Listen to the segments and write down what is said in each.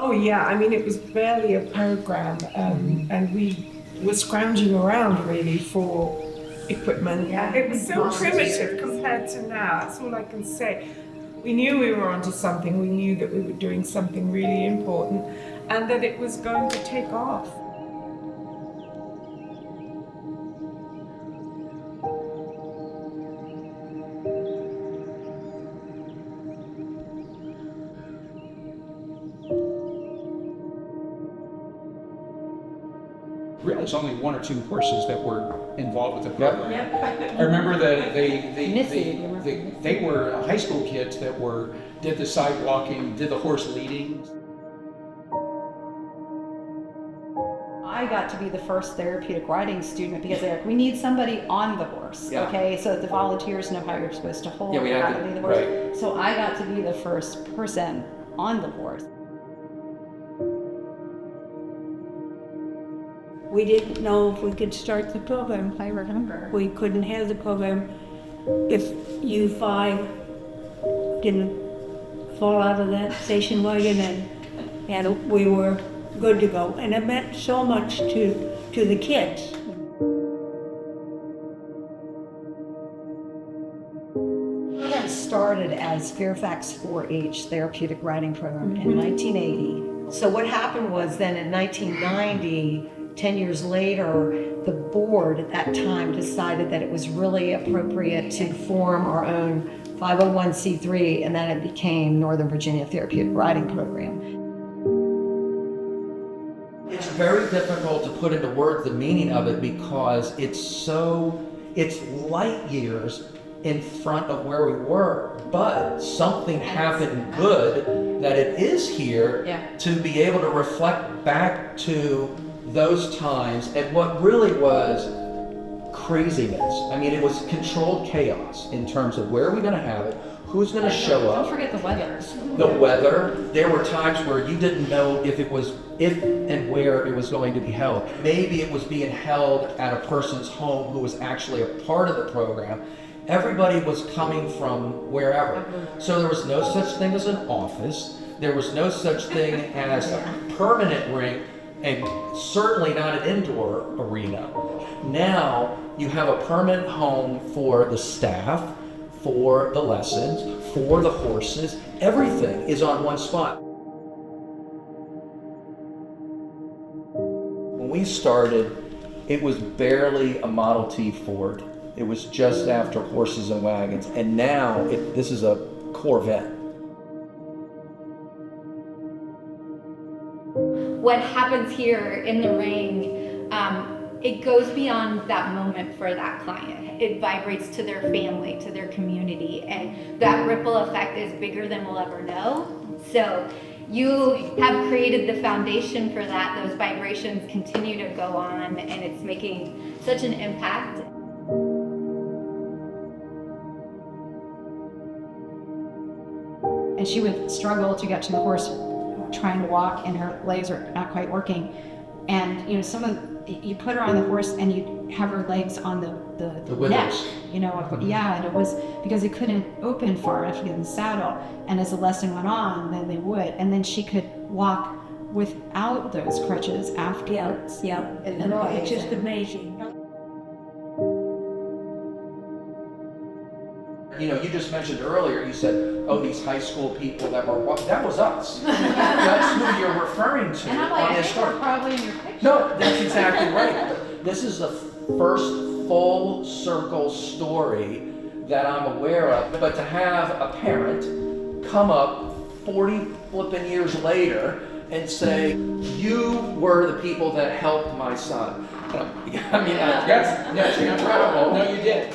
Oh yeah, I mean it was barely a program, and we were scrounging around really for equipment. Yeah. It was so primitive compared to now. That's all I can say. We knew we were onto something. We knew that we were doing something really important, and that it was going to take off. Really, there's only one or two horses that were involved with the program. Yep. I remember that they were high school kids that did the sidewalking, did the horse leading. I got to be the first therapeutic riding student because they're like, we need somebody on the horse, Yeah. okay? So that the volunteers know how you're supposed to hold, Yeah, we had how to, to be the horse. right. So I got to be the first person on the horse. We didn't know if we could start the program. I remember. We couldn't have the program if you five didn't fall out of that station wagon, and we were good to go. And it meant so much to the kids. The program started as Fairfax 4-H therapeutic riding program in 1980. So what happened was then in 1990, 10 years later, the board at that time decided that it was really appropriate to form our own 501c3, and then it became Northern Virginia Therapeutic Riding Program. It's very difficult to put into words the meaning of it because it's light years in front of where we were, but something happened good that it is here to be able to reflect back to those times and what really was craziness. I mean, it was controlled chaos in terms of where are we going to have it, who's going to show up. Don't forget the weather. The weather. There were times where you didn't know if and where it was going to be held. Maybe it was being held at a person's home who was actually a part of the program. Everybody was coming from wherever. So there was no such thing as an office. There was no such thing as a permanent ring, and certainly not an indoor arena. Now you have a permanent home for the staff, for the lessons, for the horses. Everything is on one spot. When we started, it was barely a Model T Ford. It was just after horses and wagons, and now this is a Corvette. What happens here in the ring, it goes beyond that moment for that client. It vibrates to their family, to their community, and that ripple effect is bigger than we'll ever know. So you have created the foundation for that. Those vibrations continue to go on, and it's making such an impact. And she would struggle to get to the horse, trying to walk, and her legs are not quite working. And you put her on the horse and you have her legs on the neck, and it was because it couldn't open far enough to get in the saddle. And as the lesson went on, then they would, and then she could walk without those crutches afterwards. It's just amazing. You just mentioned earlier, you said, oh, these high school people that was us. That's who you're referring to. And I'm like, on I this think we're story. probably in your picture. No, that's exactly right. This is the first full circle story that I'm aware of. But to have a parent come up 40 flipping years later and say, you were the people that helped my son. I mean, that's incredible. No, you did.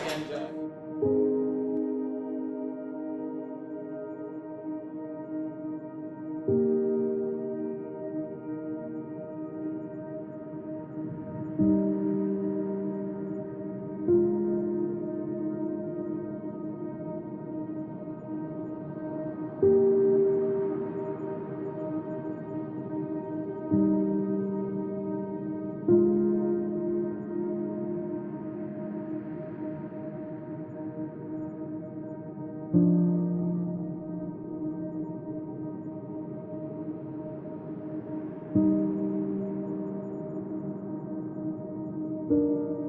you.